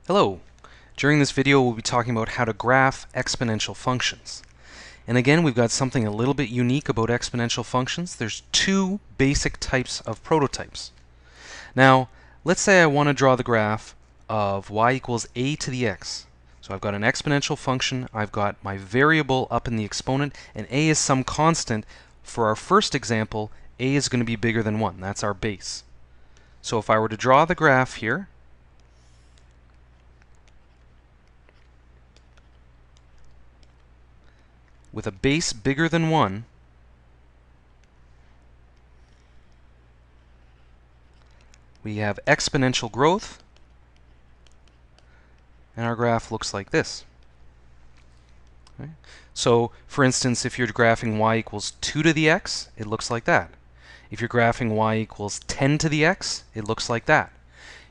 Hello. During this video we'll be talking about how to graph exponential functions. And again, we've got something a little bit unique about exponential functions. There's two basic types of prototypes. Now, let's say I want to draw the graph of y equals a to the x. So I've got an exponential function, I've got my variable up in the exponent, and a is some constant. For our first example, a is going to be bigger than 1. That's our base. So if I were to draw the graph here, with a base bigger than 1, we have exponential growth, and our graph looks like this. Okay? So, for instance, if you're graphing y equals 2 to the x, it looks like that. If you're graphing y equals 10 to the x, it looks like that.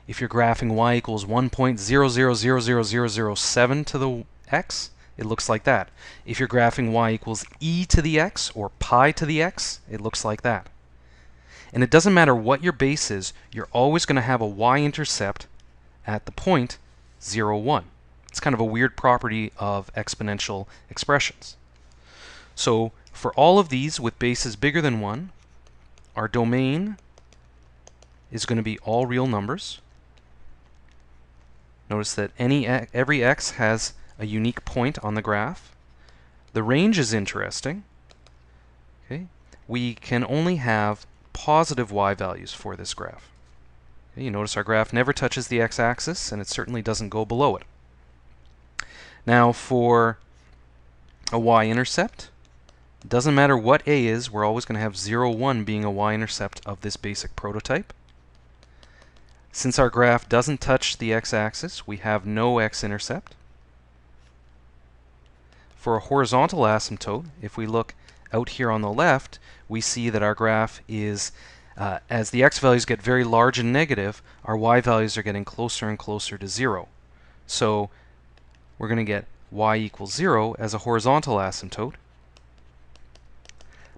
If you're graphing y equals 1.0000007 to the x, it looks like that. If you're graphing y equals e to the x or pi to the x, it looks like that. And it doesn't matter what your base is, you're always going to have a y-intercept at the point 0, 1. It's kind of a weird property of exponential expressions. So for all of these with bases bigger than 1, our domain is going to be all real numbers. Notice that every x has a unique point on the graph. The range is interesting. Okay? We can only have positive y values for this graph. Okay? You notice our graph never touches the x-axis, and it certainly doesn't go below it. Now for a y-intercept, it doesn't matter what a is, we're always going to have 0, 1 being a y-intercept of this basic prototype. Since our graph doesn't touch the x-axis, we have no x-intercept. For a horizontal asymptote, if we look out here on the left, we see that our graph is, as the x values get very large and negative, our y values are getting closer and closer to 0. So we're going to get y equals 0 as a horizontal asymptote.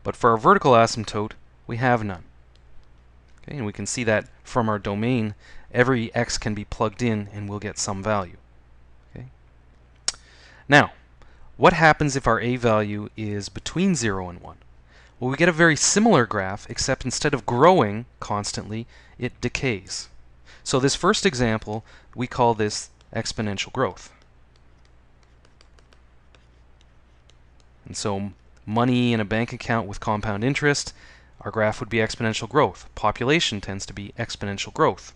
But for our vertical asymptote, we have none. Okay, and we can see that from our domain, every x can be plugged in and we'll get some value. Okay. Now, what happens if our a value is between 0 and 1? Well, we get a very similar graph, except instead of growing constantly, it decays. So this first example, we call this exponential growth. And so money in a bank account with compound interest, our graph would be exponential growth. Population tends to be exponential growth.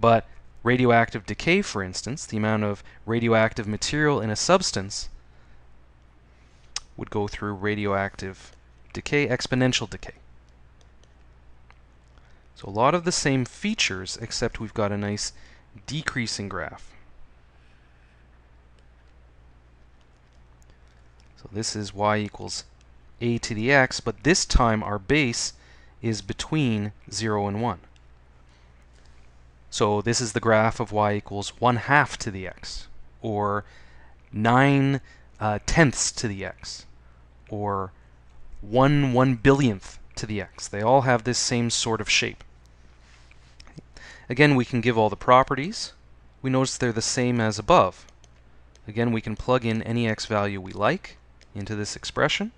But radioactive decay, for instance, the amount of radioactive material in a substance would go through radioactive decay, exponential decay. So a lot of the same features, except we've got a nice decreasing graph. So this is y equals a to the x, but this time our base is between 0 and 1. So this is the graph of y equals 1/2 to the x, or 9 tenths to the x, or 1/1 billionth to the x. They all have this same sort of shape. Again, we can give all the properties. We notice they're the same as above. Again, we can plug in any x value we like into this expression,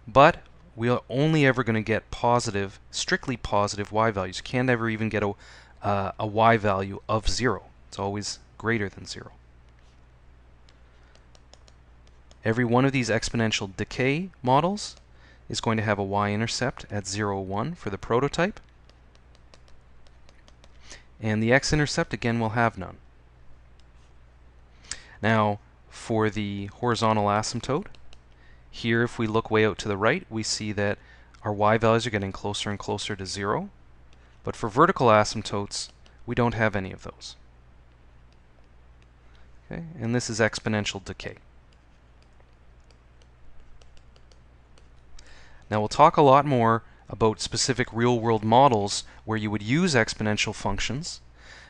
but we are only ever going to get positive, strictly positive y values. You can't ever even get a y value of 0. It's always greater than 0. Every one of these exponential decay models is going to have a y-intercept at 0, 1 for the prototype. And the x-intercept, again, will have none. Now, for the horizontal asymptote, here if we look way out to the right, we see that our y values are getting closer and closer to 0. But for vertical asymptotes, we don't have any of those. Okay? And this is exponential decay. Now we'll talk a lot more about specific real-world models where you would use exponential functions,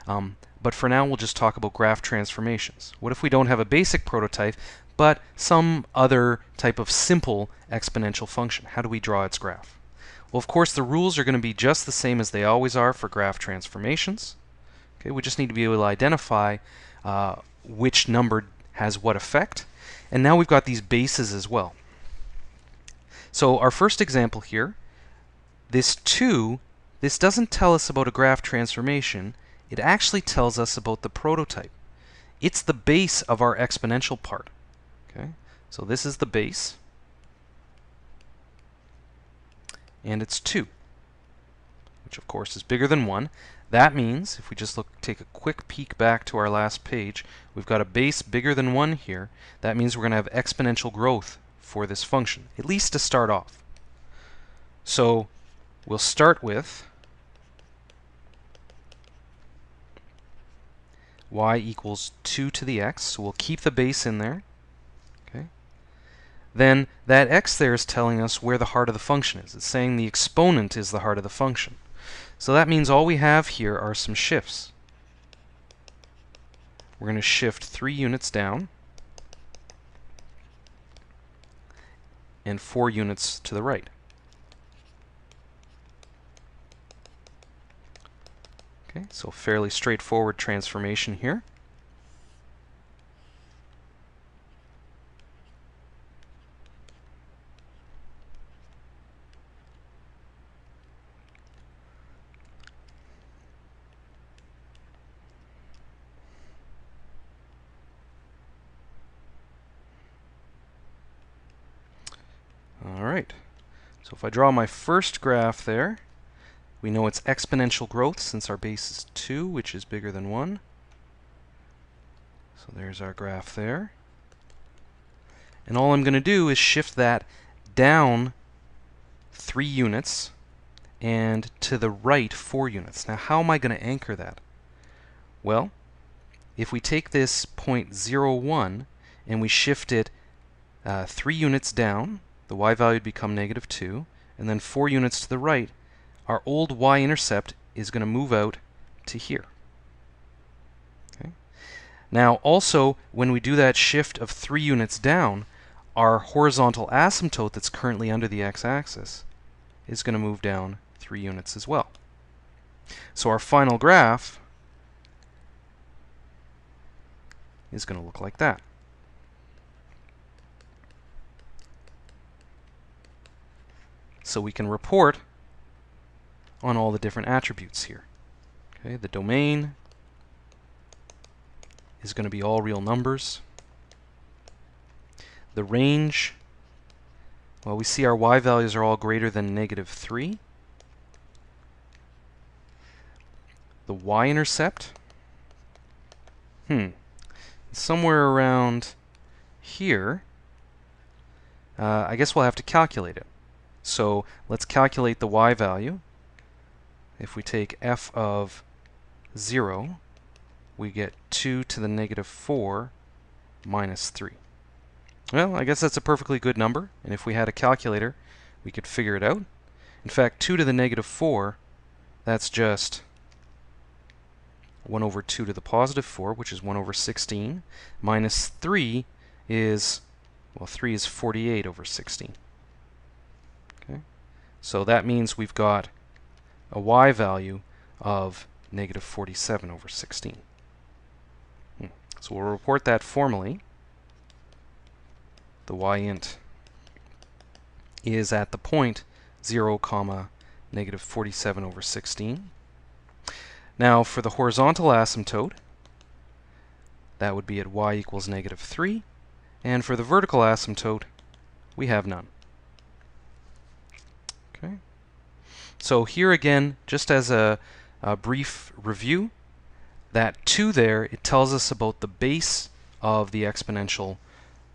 but for now we'll just talk about graph transformations. What if we don't have a basic prototype, but some other type of simple exponential function? How do we draw its graph? Well, of course, the rules are going to be just the same as they always are for graph transformations. Okay, we just need to be able to identify which number has what effect. And now we've got these bases as well. So our first example here, this 2, this doesn't tell us about a graph transformation. It actually tells us about the prototype. It's the base of our exponential part. Okay, so this is the base, and it's 2, which of course is bigger than 1. That means, if we just take a quick peek back to our last page, we've got a base bigger than 1 here. That means we're going to have exponential growth for this function, at least to start off. So we'll start with y equals 2 to the x, so we'll keep the base in there. Okay. Then that x there is telling us where the heart of the function is. It's saying the exponent is the heart of the function. So that means all we have here are some shifts. We're going to shift 3 units down and 4 units to the right. Okay, so fairly straightforward transformation here. Alright, so if I draw my first graph there, we know it's exponential growth since our base is 2, which is bigger than 1. So there's our graph there. And all I'm going to do is shift that down 3 units and to the right 4 units. Now how am I going to anchor that? Well, if we take this point 0, 1 and we shift it 3 units down, the y value would become -2, and then 4 units to the right, our old y-intercept is going to move out to here. Okay. Now also, when we do that shift of 3 units down, our horizontal asymptote that's currently under the x-axis is going to move down 3 units as well. So our final graph is going to look like that. So we can report on all the different attributes here. Okay, the domain is going to be all real numbers. The range, well, we see our y values are all greater than -3. The y-intercept, somewhere around here. I guess we'll have to calculate it. So let's calculate the y value. If we take f of 0, we get 2 to the -4 minus 3. Well, I guess that's a perfectly good number, and if we had a calculator, we could figure it out. In fact, 2 to the -4, that's just 1 over 2 to the +4, which is 1 over 16, minus 3 is, well, 3 is 48 over 16. Okay? So that means we've got a y value of -47 over 16. So we'll report that formally. The y-int is at the point 0, -47 over 16. Now for the horizontal asymptote, that would be at y equals -3, and for the vertical asymptote, we have none. Okay. So here again, just as a brief review, that 2 there, it tells us about the base of the exponential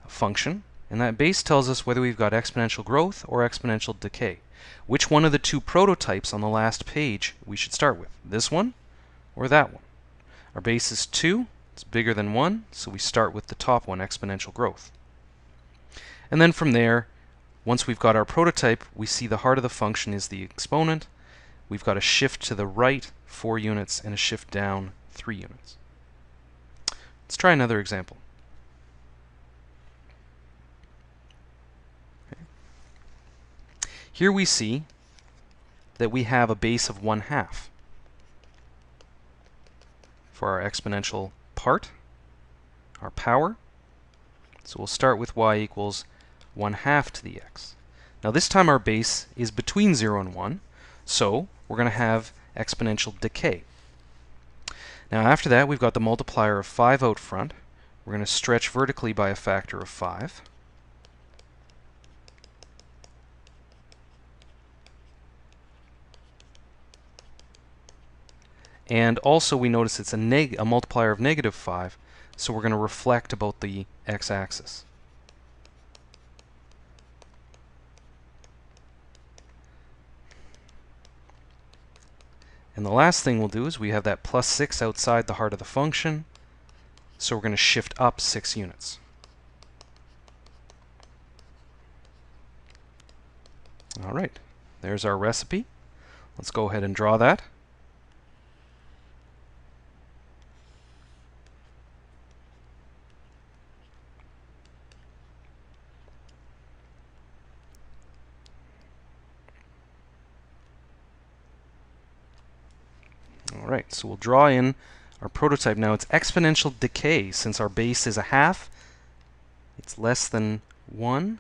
function, and that base tells us whether we've got exponential growth or exponential decay. Which one of the 2 prototypes on the last page we should start with, this one or that one? Our base is 2, it's bigger than 1, so we start with the top one, exponential growth. And then from there, once we've got our prototype, we see the heart of the function is the exponent. We've got a shift to the right 4 units and a shift down 3 units. Let's try another example. Okay. Here we see that we have a base of 1/2. for our exponential part, our power. So we'll start with y equals 1/2 to the x. Now this time our base is between 0 and 1, so we're going to have exponential decay. Now after that, we've got the multiplier of 5 out front. We're going to stretch vertically by a factor of 5. And also we notice it's a multiplier of -5, so we're going to reflect about the x-axis. And the last thing we'll do is we have that +6 outside the heart of the function, so we're going to shift up 6 units. All right, there's our recipe. Let's go ahead and draw that. All right, so we'll draw in our prototype. Now it's exponential decay. Since our base is 1/2, it's less than 1.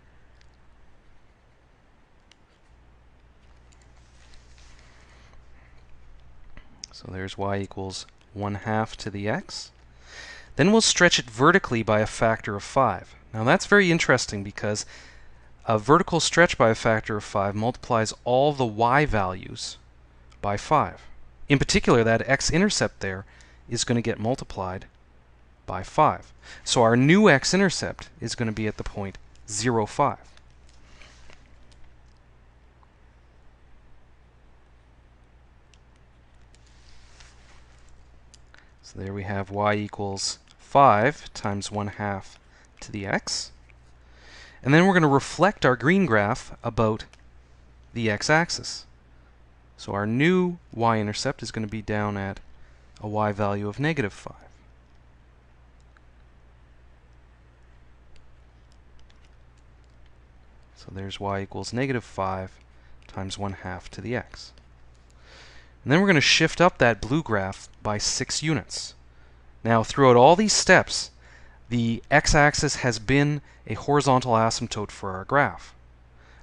So there's y equals 1/2 to the x. Then we'll stretch it vertically by a factor of 5. Now that's very interesting because a vertical stretch by a factor of 5 multiplies all the y values by 5. In particular, that x-intercept there is going to get multiplied by 5. So our new x-intercept is going to be at the point 0, 5. So there we have y equals 5 times 1/2 to the x. And then we're going to reflect our green graph about the x-axis. So our new y-intercept is going to be down at a y value of -5. So there's y equals -5 times 1/2 to the x. And then we're going to shift up that blue graph by 6 units. Now throughout all these steps, the x-axis has been a horizontal asymptote for our graph.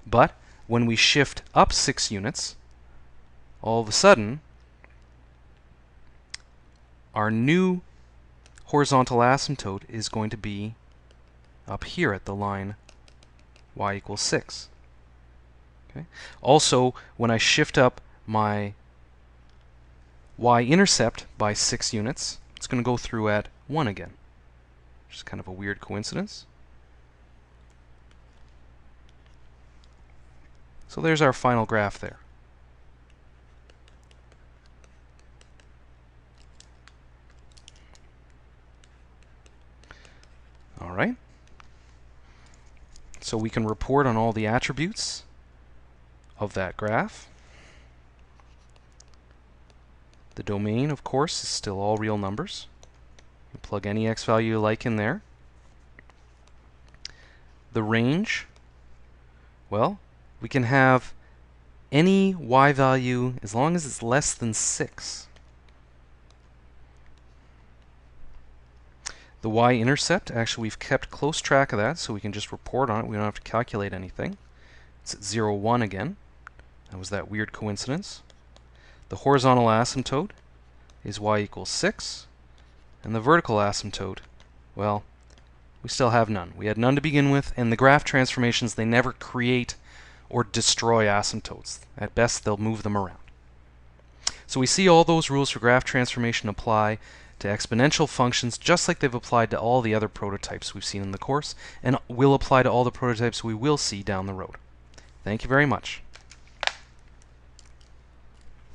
But when we shift up 6 units, all of a sudden, our new horizontal asymptote is going to be up here at the line y equals 6. Okay? Also, when I shift up my y-intercept by 6 units, it's going to go through at 1 again, which is kind of a weird coincidence. So there's our final graph there. All right. So we can report on all the attributes of that graph. The domain, of course, is still all real numbers. You plug any x value you like in there. The range, well, we can have any y value as long as it's less than 6. The y-intercept, actually we've kept close track of that, so we can just report on it. We don't have to calculate anything. It's at 0, 1 again. That was that weird coincidence. The horizontal asymptote is y equals 6. And the vertical asymptote, well, we still have none. We had none to begin with, and the graph transformations, they never create or destroy asymptotes. At best, they'll move them around. So we see all those rules for graph transformation apply to exponential functions just like they've applied to all the other prototypes we've seen in the course, and will apply to all the prototypes we will see down the road. Thank you very much.